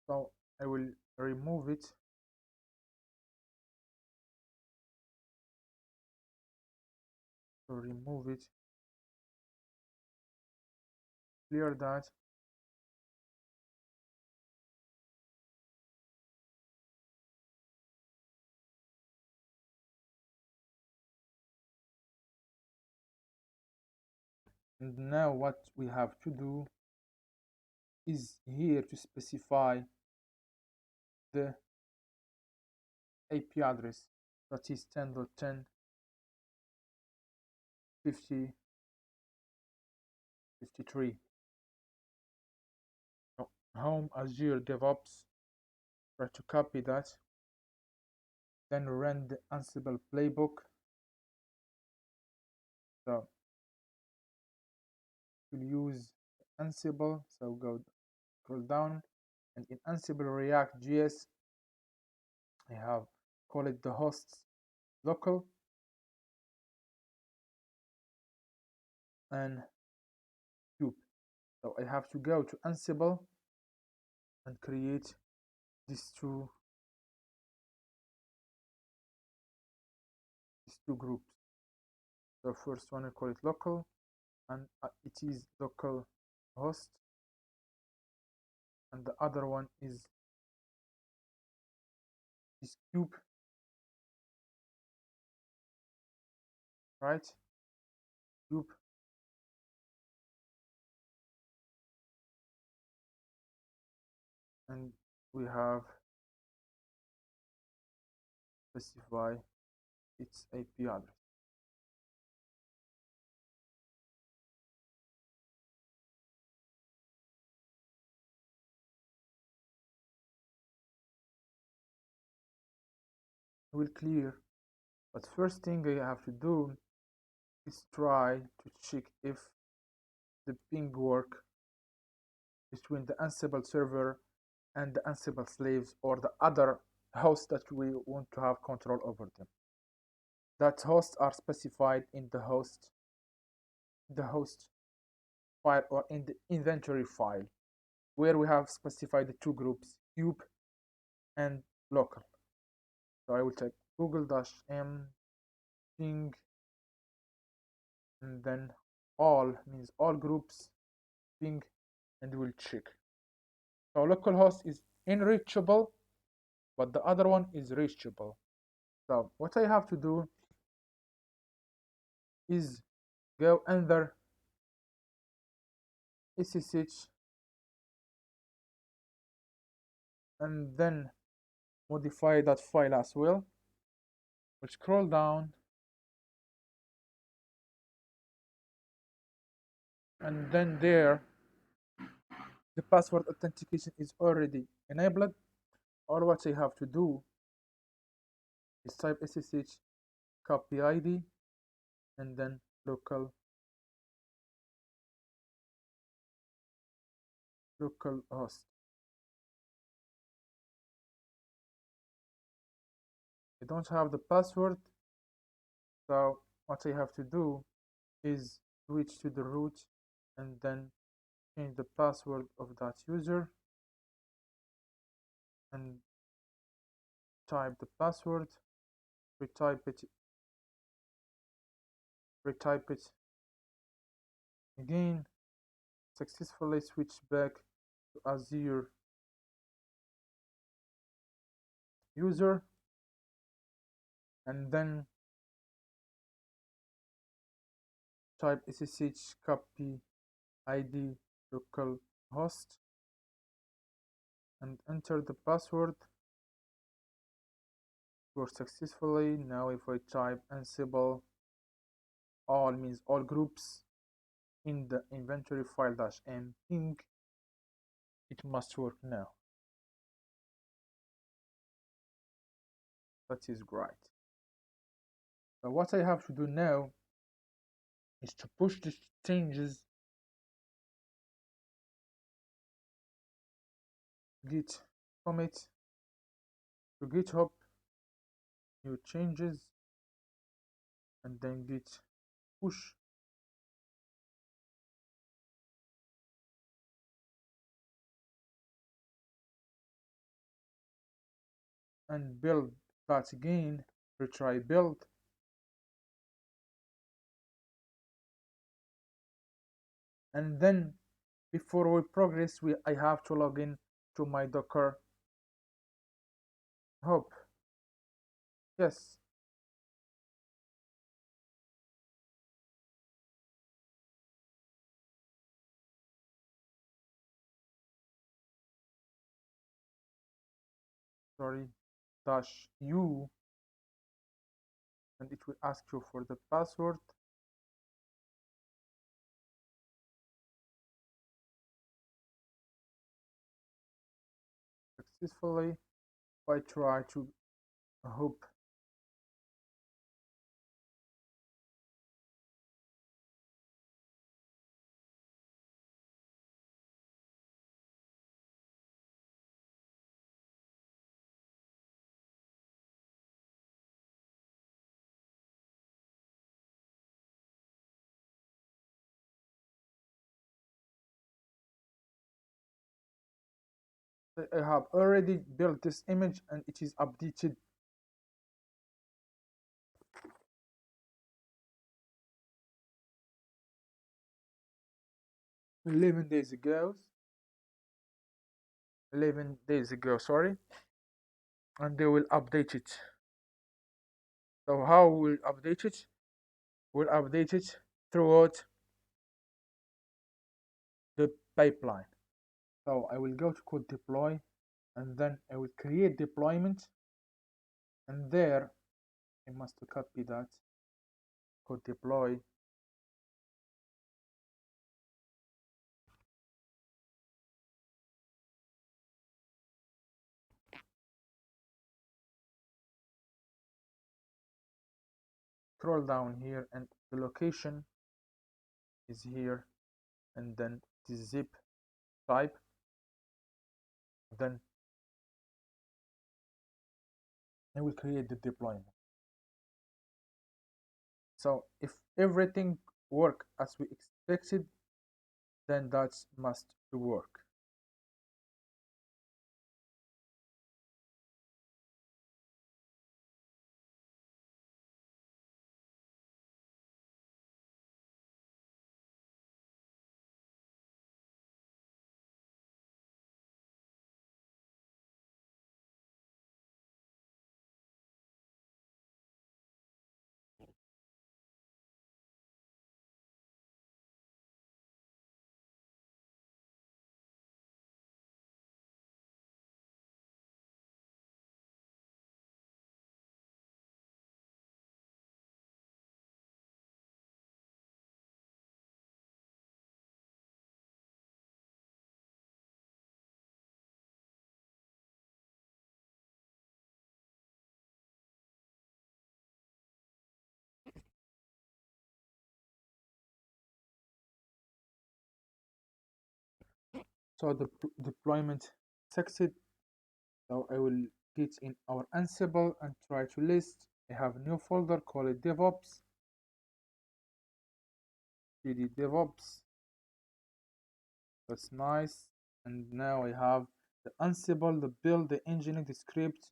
So I will remove it. So remove it, clear that. And now what we have to do is here to specify the IP address, that is 10.10.50.53. So home Azure DevOps, try to copy that, then run the Ansible playbook. So we'll use Ansible, so go scroll down, and in Ansible React JS I have call it the hosts local and cube. So I have to go to Ansible and create these two groups. The first one I call it local, and it is local host, and the other one is cube, right? Cube, and we have specify its IP address. Will clear, but first thing I have to do is try to check if the ping work between the Ansible server and the Ansible slaves or the other hosts that we want to have control over them. That hosts are specified in the host file or in the inventory file, where we have specified the two groups, cube and local. So I will type google-m ping, and then all means all groups ping, and we'll check. So localhost is unreachable, but the other one is reachable. So what I have to do is go under SSH and then modify that file as well. We'll scroll down, and then there the password authentication is already enabled. All what I have to do is type SSH copy ID and then local host. I don't have the password, so what I have to do is switch to the root and then change the password of that user and type the password, retype it again, successfully switch back to Azure user, and then type SSH copy ID local host and enter the password. Worked successfully. Now if I type Ansible, all means all groups in the inventory file -m ping, it must work now. That is great. So what I have to do now is to push the changes git commit to GitHub, new changes, and then git push. and build that again, retry build. And then before we progress, I have to log in to my Docker hub. Yes, sorry, dash u, and it will ask you for the password. Successfully. If I try to hope, I have already built this image and it is updated 11 days ago. 11 days ago, sorry, and they will update it. So how will update it? We'll update it throughout the pipeline. So I will go to code deploy, and then I will create deployment, and there I must copy that code deploy. Scroll down here, and the location is here, and then the zip type. Then I will create the deployment. So if everything work as we expected, then that must work. So the deployment succeed. So I will get in our Ansible and try to list. I have a new folder called DevOps, cd DevOps. That's nice. And now I have the Ansible, the build, the engineering, the script.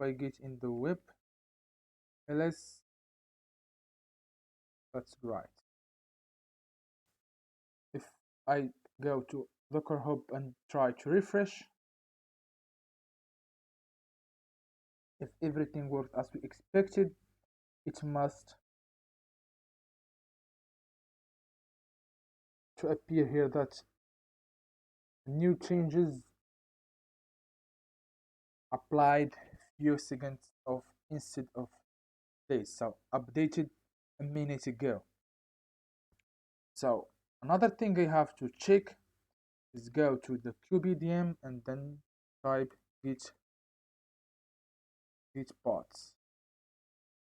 If I get in the web ls, that's right. If I go to Docker Hub and try to refresh, if everything worked as we expected, it must to appear here that new changes applied few seconds of instead of days, so updated a minute ago. So another thing I have to check is go to the kubedm and then type git pods.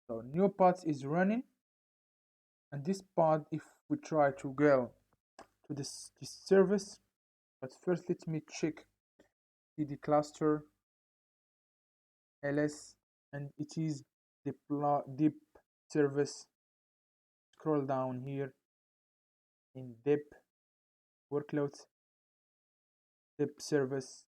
So new pods is running, and this pod, if we try to go to this service, but first let me check cd cluster ls, and it is deep service. Scroll down here in deep workloads, deep service,